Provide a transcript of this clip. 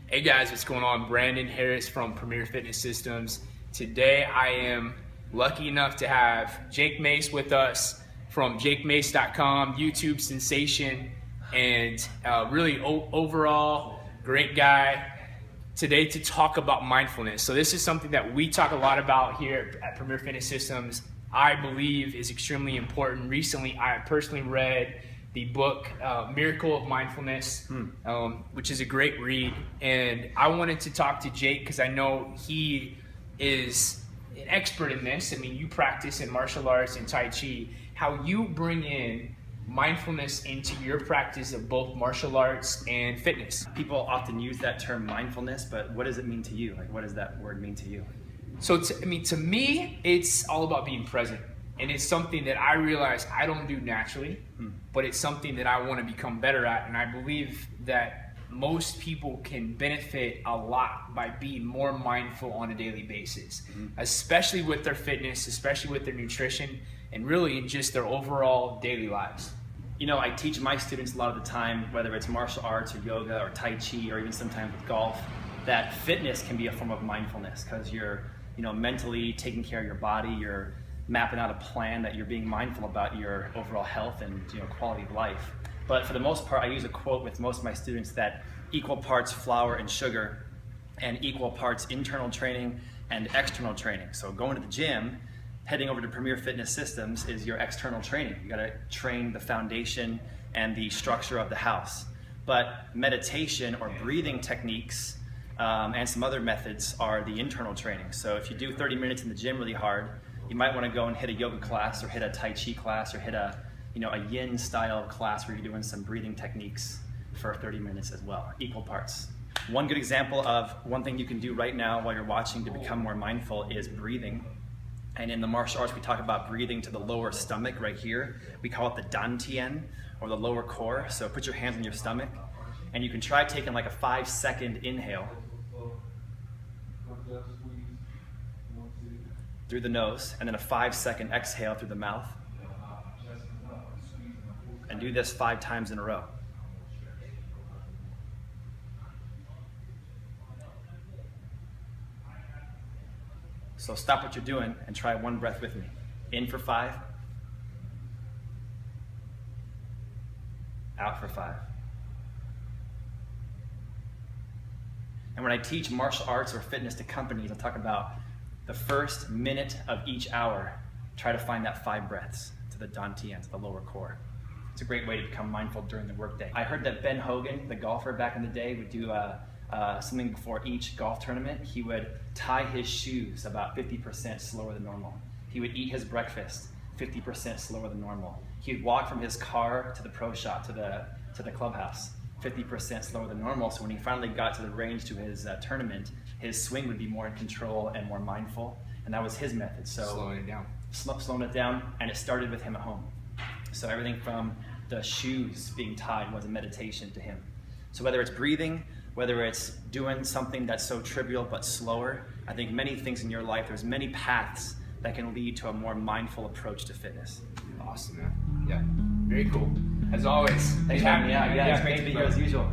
Hey guys, what's going on? Brandon Harris from Premier Fitness Systems. Today I am lucky enough to have Jake Mace with us from jakemace.com, YouTube sensation, and really overall great guy today to talk about mindfulness. So this is something that we talk a lot about here at Premier Fitness Systems. I believe is extremely important. Recently, I personally read the book Miracle of Mindfulness, which is a great read. And I wanted to talk to Jake because I know he is an expert in this. I mean, you practice in martial arts and Tai Chi. How you bring in mindfulness into your practice of both martial arts and fitness. People often use that term mindfulness, but what does it mean to you? Like, what does that word mean to you? So, to me, it's all about being present. And it's something that I realize I don't do naturally, but it's something that I want to become better at. And I believe that most people can benefit a lot by being more mindful on a daily basis, especially with their fitness, especially with their nutrition, and really in just their overall daily lives. You know, I teach my students a lot of the time, whether it's martial arts or yoga or Tai Chi or even sometimes with golf, that fitness can be a form of mindfulness because you're, mentally taking care of your body, you're mapping out a plan that you're being mindful about your overall health and quality of life. But for the most part, I use a quote with most of my students that equal parts flour and sugar and equal parts internal training and external training. So going to the gym, heading over to Premier Fitness Systems is your external training. You gotta train the foundation and the structure of the house. But meditation or breathing techniques and some other methods are the internal training. So if you do 30 minutes in the gym really hard, you might want to go and hit a yoga class or hit a Tai Chi class or hit a yin style class where you're doing some breathing techniques for 30 minutes as well, equal parts. One good example of one thing you can do right now while you're watching to become more mindful is breathing. And in the martial arts, we talk about breathing to the lower stomach right here. We call it the dantian or the lower core. So put your hands on your stomach and you can try taking like a 5-second inhale through the nose, and then a 5-second exhale through the mouth. And do this 5 times in a row. So stop what you're doing and try one breath with me. In for 5. Out for 5. And when I teach martial arts or fitness to companies, I talk about the first minute of each hour, try to find that 5 breaths to the dantian, to the lower core. It's a great way to become mindful during the workday. I heard that Ben Hogan, the golfer back in the day, would do something before each golf tournament. He would tie his shoes about 50% slower than normal. He would eat his breakfast 50% slower than normal. He would walk from his car to the pro shop, to the clubhouse, 50% slower than normal. So when he finally got to the range to his tournament, his swing would be more in control and more mindful. And that was his method. So slowing it down. Slowing it down, and it started with him at home. So everything from the shoes being tied was a meditation to him. So whether it's breathing, whether it's doing something that's so trivial but slower, I think many things in your life, there's many paths that can lead to a more mindful approach to fitness. Awesome, man. Yeah, very cool. As always, Thanks for having me out. Yeah, it's great to be here as usual.